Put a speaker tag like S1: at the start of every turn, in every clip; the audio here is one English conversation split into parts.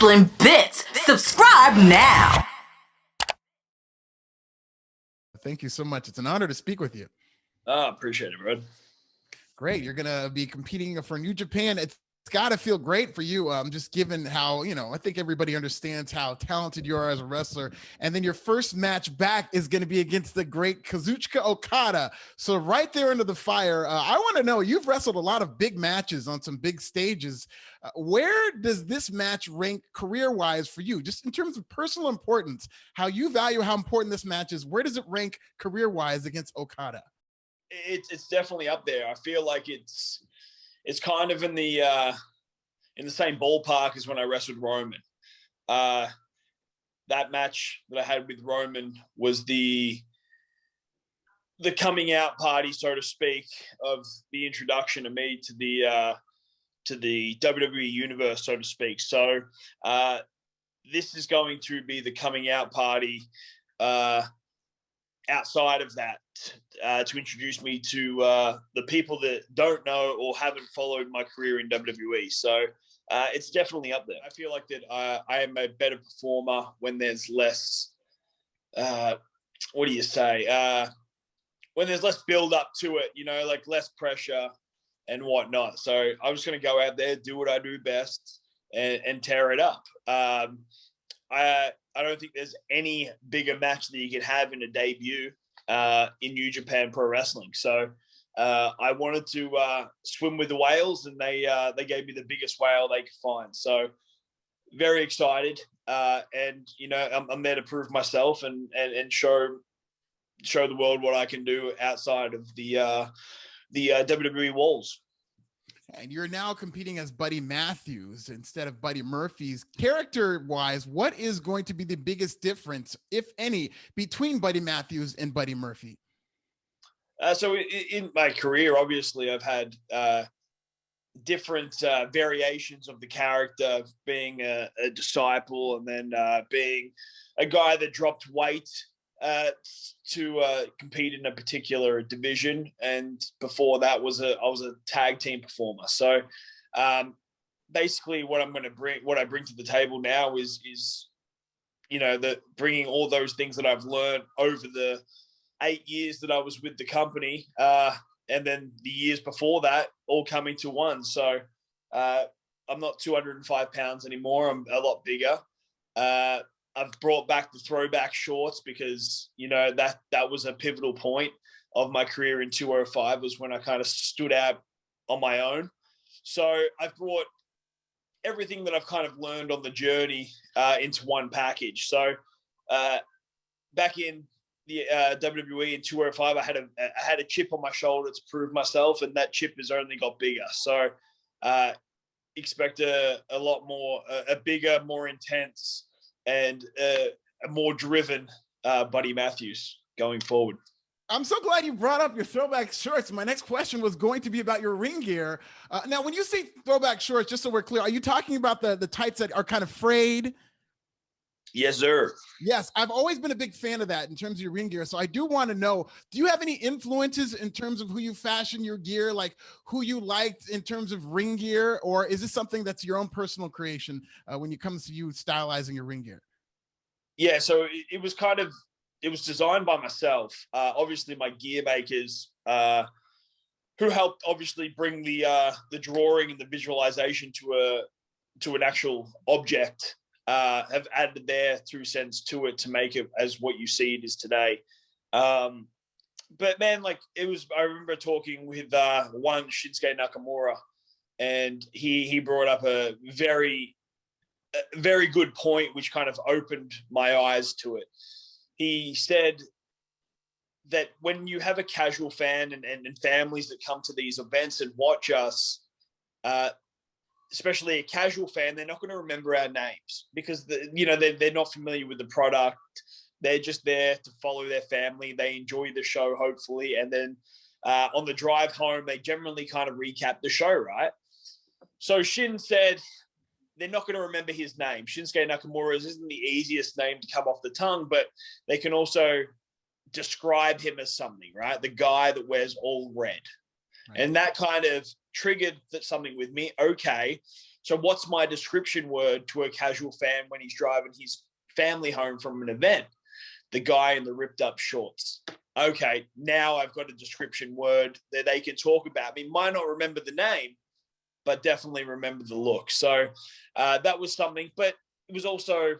S1: Wrestling Bits. Subscribe now.
S2: Thank you so much. It's an honor to speak with you.
S3: Oh, appreciate it, bro.
S2: Great. You're going to be competing for New Japan. It's got to feel great for you. Just given how, I think everybody understands how talented you are as a wrestler. And then your first match back is going to be against the great Kazuchika Okada. So right there under the fire, I want to know, you've wrestled a lot of big matches on some big stages. Where does this match rank career-wise for you? Just in terms of personal importance, how you value how important this match is, where does it rank career-wise against Okada?
S3: It's definitely up there. I feel like it's kind of in the same ballpark as when I wrestled Roman. That match that I had with Roman was the coming out party, so to speak, of the introduction of me to the WWE Universe, so to speak. So this is going to be the coming out party outside of that, to introduce me to the people that don't know or haven't followed my career in WWE. So it's definitely up there. I feel like that I am a better performer when there's less, when there's less build up to it, like less pressure and whatnot. So I'm just going to go out there, do what I do best and tear it up. I don't think there's any bigger match that you can have in a debut in New Japan Pro Wrestling. So I wanted to swim with the whales, and they gave me the biggest whale they could find. So very excited, and I'm there to prove myself and show the world what I can do outside of the WWE walls.
S2: And you're now competing as Buddy Matthews instead of Buddy Murphy's. Character-wise, what is going to be the biggest difference, if any, between Buddy Matthews and Buddy Murphy?
S3: So in my career, obviously, I've had different variations of the character, being a disciple and then being a guy that dropped weight to compete in a particular division, and before that I was a tag team performer. So basically what I bring to the table now is bringing all those things that I've learned over the 8 years that I was with the company, and then the years before that, all coming to one. So I'm not 205 pounds anymore. I'm a lot bigger. I've brought back the throwback shorts because, that was a pivotal point of my career in 205, was when I kind of stood out on my own. So I've brought everything that I've kind of learned on the journey into one package. So back in the WWE in 205, I had a chip on my shoulder to prove myself, and that chip has only got bigger. So expect a lot more, a bigger, more intense, and a more driven Buddy Matthews going forward.
S2: I'm so glad you brought up your throwback shorts. My next question was going to be about your ring gear. Now, when you say throwback shorts, just so we're clear, are you talking about the tights that are kind of frayed?
S3: Yes, sir.
S2: Yes, I've always been a big fan of that in terms of your ring gear. So I do want to know, do you have any influences in terms of who you fashion your gear, like who you liked in terms of ring gear, or is this something that's your own personal creation when it comes to you stylizing your ring gear?
S3: Yeah, so it was designed by myself. Obviously, my gear makers, who helped obviously bring the drawing and the visualization to an actual object, have added their 2 cents to it to make it as what you see it is today. But man, I remember talking with one Shinsuke Nakamura, and he brought up a very good point, which kind of opened my eyes to it. He said that when you have a casual fan and families that come to these events and watch us, especially a casual fan, they're not going to remember our names because they're not familiar with the product. They're just there to follow their family. They enjoy the show, hopefully, and then on the drive home, they generally kind of recap the show, right? So Shin said they're not going to remember his name. Shinsuke Nakamura isn't the easiest name to come off the tongue, but they can also describe him as something, right? The guy that wears all red. Right. And that kind of triggered something with me. Okay, So what's my description word to a casual fan when he's driving his family home from an event? The guy in the ripped up shorts. Okay, now I've got a description word that they can talk about me. Might not remember the name, but definitely remember the look. So that was something, but it was also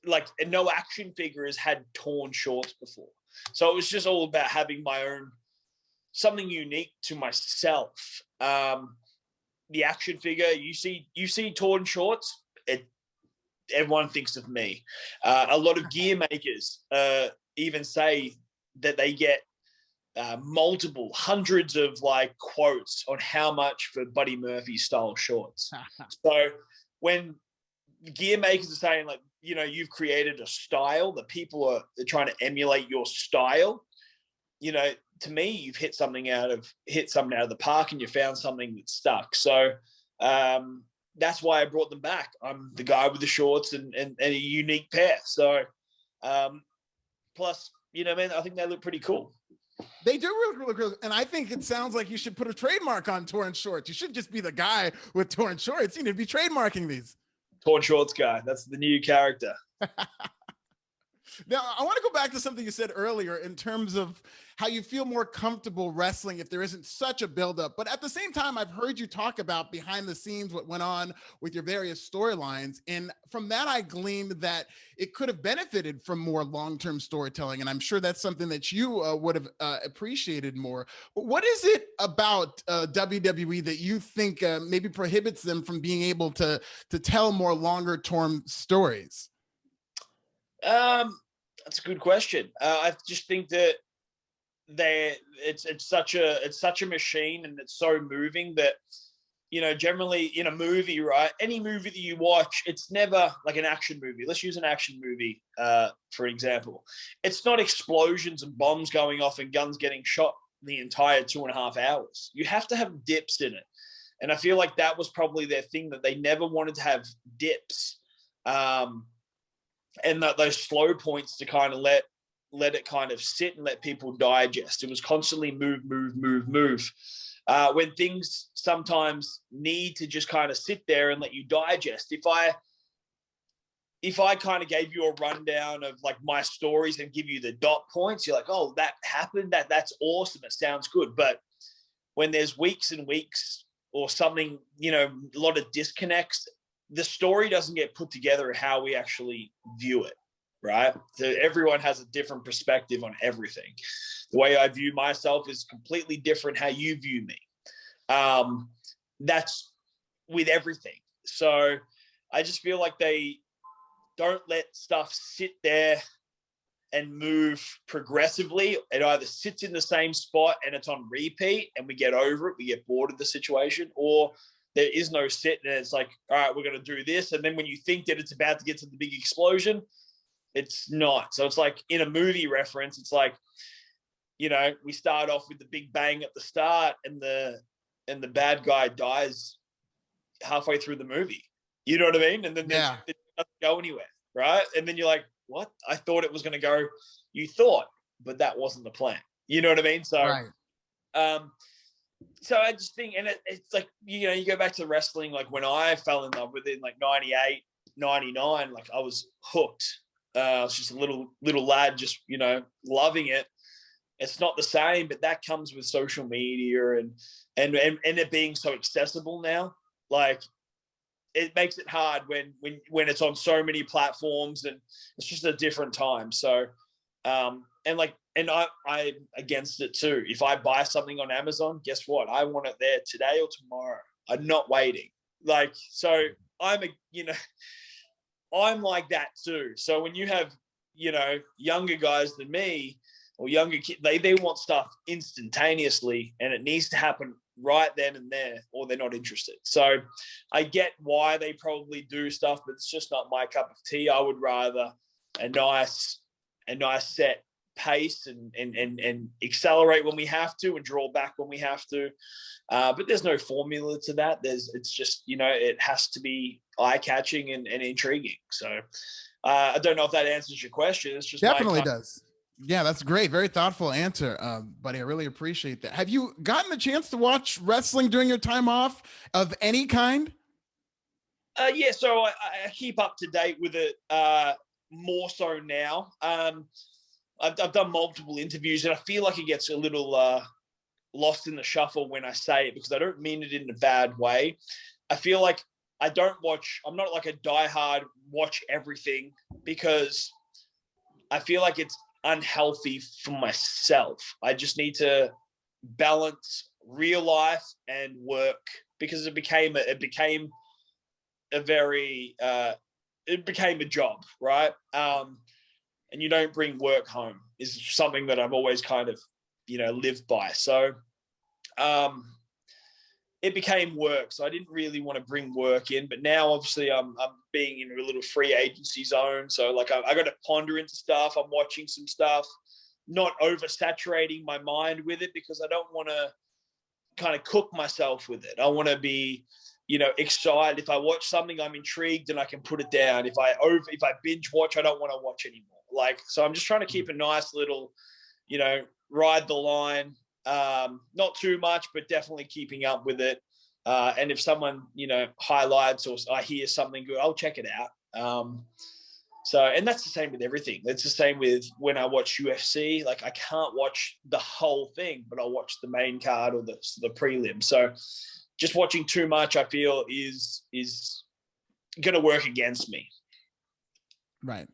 S3: like no action figure has had torn shorts before. So it was just all about having my own, something unique to myself. The action figure, you see torn shorts, everyone thinks of me. A lot of gear makers even say that they get multiple hundreds of like quotes on how much for Buddy Murphy style shorts. So when gear makers are saying like, you know, you've created a style that people are trying to emulate your style, you know, to me, you've hit something out of the park and you found something that stuck. So that's why I brought them back. I'm the guy with the shorts and a unique pair. So plus, you know, man, I think they look pretty cool.
S2: They do look really, and I think it sounds like you should put a trademark on torn shorts. You should just be the guy with torn shorts. You need to be trademarking these.
S3: Torn shorts guy. That's the new character.
S2: Now, I want to go back to something you said earlier in terms of how you feel more comfortable wrestling if there isn't such a buildup. But at the same time, I've heard you talk about behind the scenes what went on with your various storylines. And from that, I gleaned that it could have benefited from more long-term storytelling. And I'm sure that's something that you would have appreciated more. But what is it about WWE that you think maybe prohibits them from being able to tell more longer-term stories?
S3: That's a good question. I just think that it's such a machine and it's so moving that, you know, generally in a movie, right? Any movie that you watch, it's never like an action movie. Let's use an action movie, for example. It's not explosions and bombs going off and guns getting shot the entire 2.5 hours. You have to have dips in it. And I feel like that was probably their thing, that they never wanted to have dips. And those slow points to kind of let it kind of sit and let people digest. It was constantly move. When things sometimes need to just kind of sit there and let you digest. If I kind of gave you a rundown of like my stories and give you the dot points, you're like, oh, that happened. That's awesome. It sounds good. But when there's weeks and weeks or something, you know, a lot of disconnects, the story doesn't get put together how we actually view it, right? So everyone has a different perspective on everything. The way I view myself is completely different how you view me. That's with everything. So I just feel like they don't let stuff sit there and move progressively. It either sits in the same spot and it's on repeat and we get over it, we get bored of the situation, or there is no sit and it's like, all right, we're going to do this. And then when you think that it's about to get to the big explosion, it's not. So it's like in a movie reference, it's like, you know, we start off with the big bang at the start and the bad guy dies halfway through the movie. You know what I mean? And then it doesn't go anywhere, right? And then you're like, what? I thought it was going to go. You thought, but that wasn't the plan. You know what I mean? So, right. So I just think, and it's like, you know, you go back to wrestling, like when I fell in love with it in like 98, 99, like I was hooked. I was just a little lad, just, you know, loving it. It's not the same, but that comes with social media and it being so accessible now. Like it makes it hard when it's on so many platforms and it's just a different time. So, and I'm against it too. If I buy something on Amazon, guess what? I want it there today or tomorrow. I'm not waiting. Like, so I'm like that too. So when you have, you know, younger guys than me or younger kids, they want stuff instantaneously and it needs to happen right then and there or they're not interested. So I get why they probably do stuff, but it's just not my cup of tea. I would rather a nice set pace and accelerate when we have to and draw back when we have to. But there's no formula to that. It's just, you know, it has to be eye-catching and intriguing. So I don't know if that answers your question. It's just
S2: definitely does. Yeah, that's great. Very thoughtful answer, buddy. I really appreciate that. Have you gotten the chance to watch wrestling during your time off of any kind?
S3: Yeah, so I keep up to date with it more so now. I've done multiple interviews, and I feel like it gets a little lost in the shuffle when I say it, because I don't mean it in a bad way. I feel like I'm not like a diehard watch everything, because I feel like it's unhealthy for myself. I just need to balance real life and work, because a very it became a job, right? And you don't bring work home is something that I've always kind of lived by. So it became work, so I didn't really want to bring work in. But now, obviously, I'm being in a little free agency zone, so like I got to ponder into stuff. I'm watching some stuff, not oversaturating my mind with it, because I don't want to kind of cook myself with it. I want to be excited. If I watch something, I'm intrigued and I can put it down. If I binge watch, I don't want to watch anymore. So I'm just trying to keep a nice little, ride the line. Not too much, but definitely keeping up with it. And if someone, highlights, or I hear something good, I'll check it out. And that's the same with everything. It's the same with when I watch UFC. Like, I can't watch the whole thing, but I'll watch the main card or the prelim. So just watching too much, I feel, is going to work against me.
S2: Right.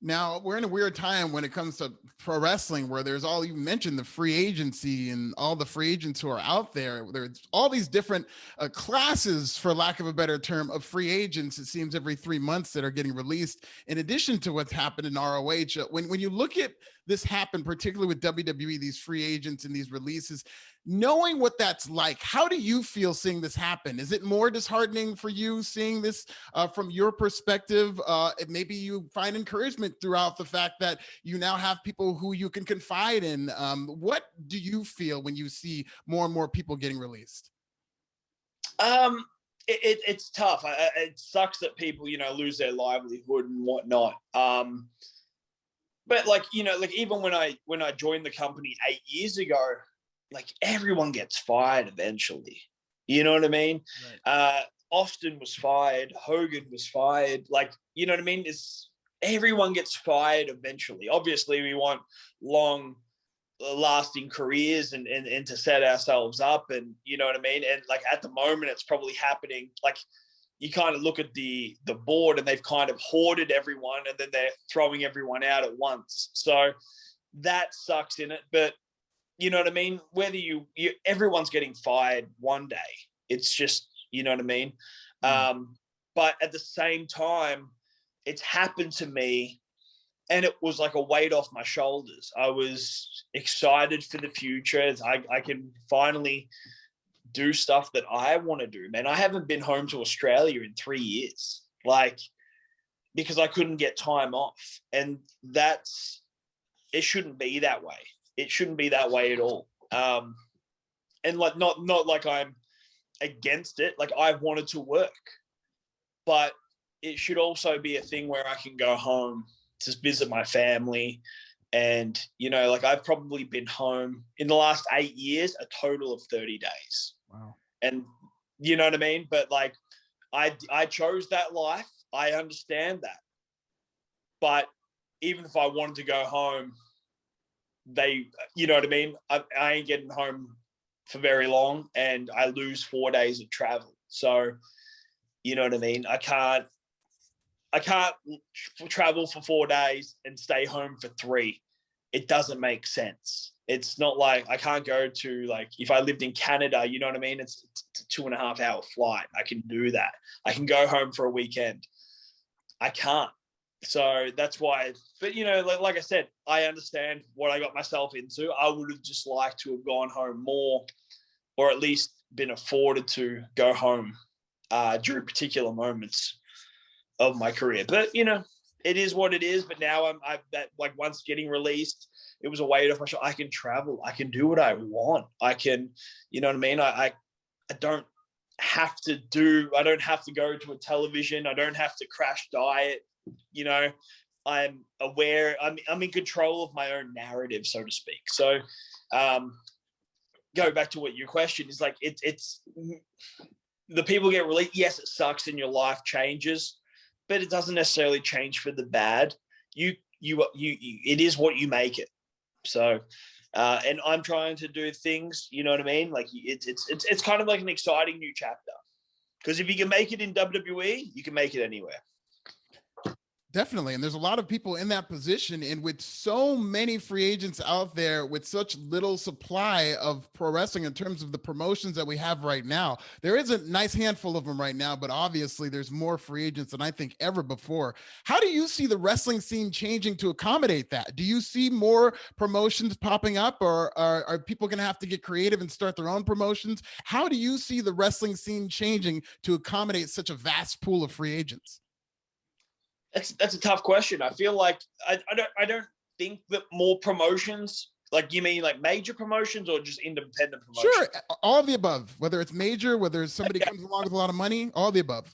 S2: Now, we're in a weird time when it comes to pro wrestling, where there's all, you mentioned the free agency and all the free agents who are out there. There's all these different classes, for lack of a better term, of free agents, it seems, every 3 months that are getting released, in addition to what's happened in ROH. When you look at this happen, particularly with WWE, these free agents and these releases, knowing what that's like, how do you feel seeing this happen? Is it more disheartening for you seeing this from your perspective? Maybe you find encouragement throughout the fact that you now have people who you can confide in. What do you feel when you see more and more people getting released?
S3: It's tough. It sucks that people, lose their livelihood and whatnot. But like even when I joined the company 8 years ago, like, everyone gets fired eventually. You know what I mean? Right. Austin was fired. Hogan was fired. Like, you know what I mean? Everyone gets fired eventually. Obviously, we want long lasting careers and to set ourselves up, and you know what I mean? And like, at the moment, it's probably happening. Like, you kind of look at the board, and they've kind of hoarded everyone, and then they're throwing everyone out at once. So that sucks in it. But you know what I mean? Whether everyone's getting fired one day. It's just, you know what I mean? But at the same time, it's happened to me, and it was like a weight off my shoulders. I was excited for the future. I can finally do stuff that I want to do, man. I haven't been home to Australia in 3 years, like, because I couldn't get time off. And it shouldn't be that way. It shouldn't be that way at all. And like, not like I'm against it. Like, I wanted to work, but it should also be a thing where I can go home to visit my family. And, like, I've probably been home in the last 8 years, a total of 30 days.
S2: Wow.
S3: And you know what I mean? But like, I chose that life. I understand that. But even if I wanted to go home, you know what I mean? I ain't getting home for very long, and I lose 4 days of travel. So, you know what I mean? I can't travel for 4 days and stay home for 3. It doesn't make sense. It's not like I can't go to, like, if I lived in Canada, you know what I mean? It's a 2.5 hour flight. I can do that. I can go home for a weekend. I can't. So that's why, but like I said, I understand what I got myself into. I would have just liked to have gone home more, or at least been afforded to go home during particular moments of my career. But it is what it is. But now I'm that, like, once getting released, it was a weight off my shoulder. I can travel. I can do what I want. I can, you know what I mean? I don't have to go to a television. I don't have to crash diet. I'm aware, I'm in control of my own narrative, so to speak. So go back to what your question is, like, it's the people get released. Yes, it sucks and your life changes, but it doesn't necessarily change for the bad. It is what you make it. So, and I'm trying to do things, you know what I mean? Like it's kind of like an exciting new chapter, because if you can make it in WWE, you can make it anywhere.
S2: Definitely. And there's a lot of people in that position. And with so many free agents out there, with such little supply of pro wrestling in terms of the promotions that we have right now, there is a nice handful of them right now, but obviously there's more free agents than I think ever before. How do you see the wrestling scene changing to accommodate that? Do you see more promotions popping up, or are people going to have to get creative and start their own promotions? How do you see the wrestling scene changing to accommodate such a vast pool of free agents?
S3: That's a tough question. I feel like I don't think that more promotions, like, you mean like major promotions or just independent promotions?
S2: Sure, all of the above. Whether it's major, whether somebody comes along with a lot of money, all of the above.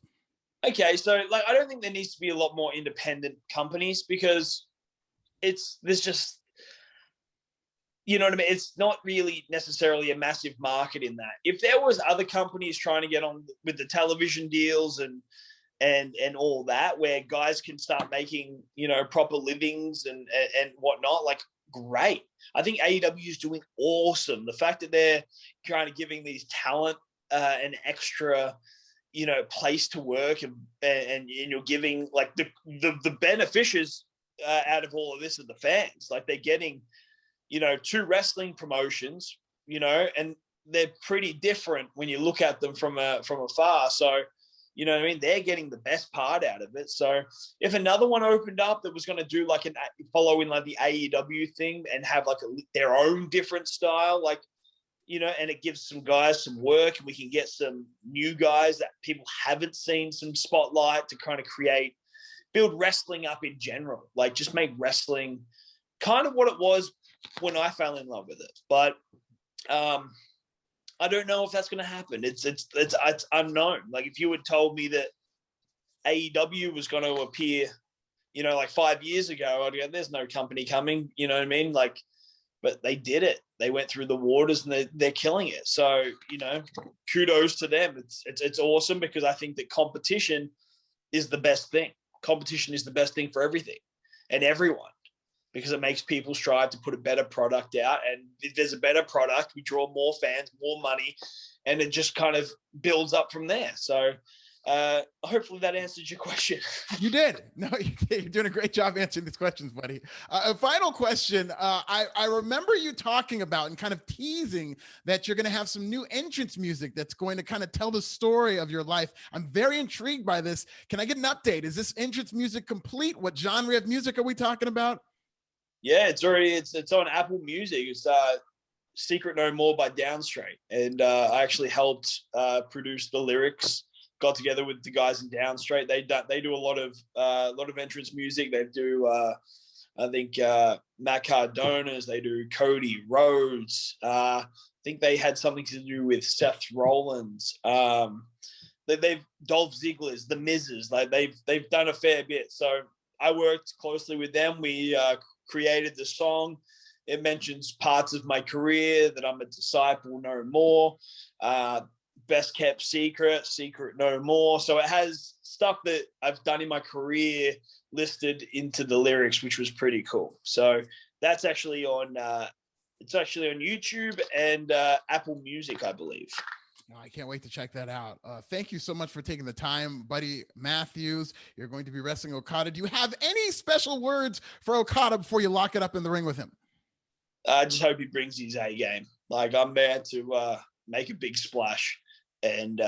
S3: Okay, so like I don't think there needs to be a lot more independent companies, because there's just, you know what I mean? It's not really necessarily a massive market in that. If there was other companies trying to get on with the television deals and all that, where guys can start making, you know, proper livings and whatnot, like, great. I think AEW is doing awesome. The fact that they're kind of giving these talent an extra, you know, place to work, and you're giving, like, the beneficiaries out of all of this are the fans. Like, they're getting, you know, 2 wrestling promotions, you know, and they're pretty different when you look at them from afar. So, you know what I mean? They're getting the best part out of it. So if another one opened up that was going to do like following like the AEW thing and have like their own different style, like, you know, and it gives some guys some work, and we can get some new guys that people haven't seen some spotlight to kind of build wrestling up in general, like just make wrestling kind of what it was when I fell in love with it. But, I don't know if that's going to happen. It's unknown. Like, if you had told me that AEW was going to appear, you know, like 5 years ago, I'd go, there's no company coming, you know what I mean? Like, but they did it. They went through the waters and they're killing it. So, you know, kudos to them. It's awesome, because I think that competition is the best thing. Competition is the best thing for everything and everyone, because it makes people strive to put a better product out. And if there's a better product, we draw more fans, more money, and it just kind of builds up from there. So hopefully that answers your question.
S2: You did. No, you're doing a great job answering these questions, buddy. A final question. I remember you talking about and kind of teasing that you're going to have some new entrance music that's going to kind of tell the story of your life. I'm very intrigued by this. Can I get an update? Is this entrance music complete? What genre of music are we talking about?
S3: Yeah, it's on Apple Music. It's Secret No More by Downstraight. And I actually helped produce the lyrics, got together with the guys in Downstraight. They do a lot of entrance music. They do I think Matt Cardona's, they do Cody Rhodes. I think they had something to do with Seth Rollins. They've Dolph Ziggler's, the Miz's. Like they've done a fair bit. So I worked closely with them. We created the song. It mentions parts of my career, that I'm a disciple no more, best kept secret no more. So it has stuff that I've done in my career listed into the lyrics, which was pretty cool. So that's actually on YouTube and Apple Music, I believe.
S2: I can't wait to check that out. Thank you so much for taking the time, Buddy Matthews. You're going to be wrestling Okada. Do you have any special words for Okada before you lock it up in the ring with him?
S3: I just hope he brings his A game. Like, I'm there to make a big splash, and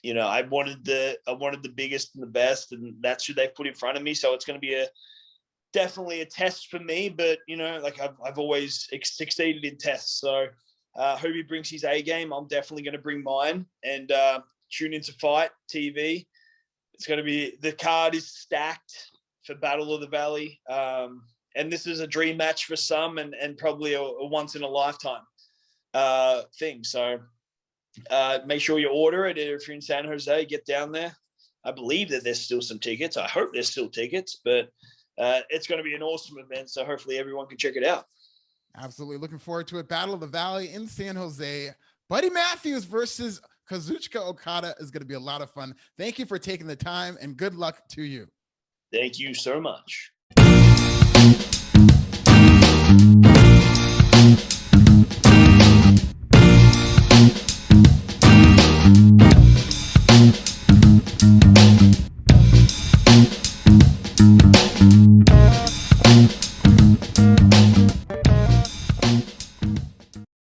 S3: you know, I wanted the biggest and the best, and that's who they've put in front of me. So it's going to be definitely a test for me. But you know, like I've always succeeded in tests. So hope he brings his A game. I'm definitely going to bring mine, and tune into Fight TV. It's going to be, the card is stacked for Battle of the Valley. And this is a dream match for some, and probably a once in a lifetime thing. So make sure you order it. If you're in San Jose, get down there. I believe that there's still some tickets. I hope there's still tickets, but it's going to be an awesome event. So hopefully everyone can check it out.
S2: Absolutely. Looking forward to it. Battle of the Valley in San Jose. Buddy Matthews versus Kazuchika Okada is going to be a lot of fun. Thank you for taking the time, and good luck to you.
S3: Thank you so much.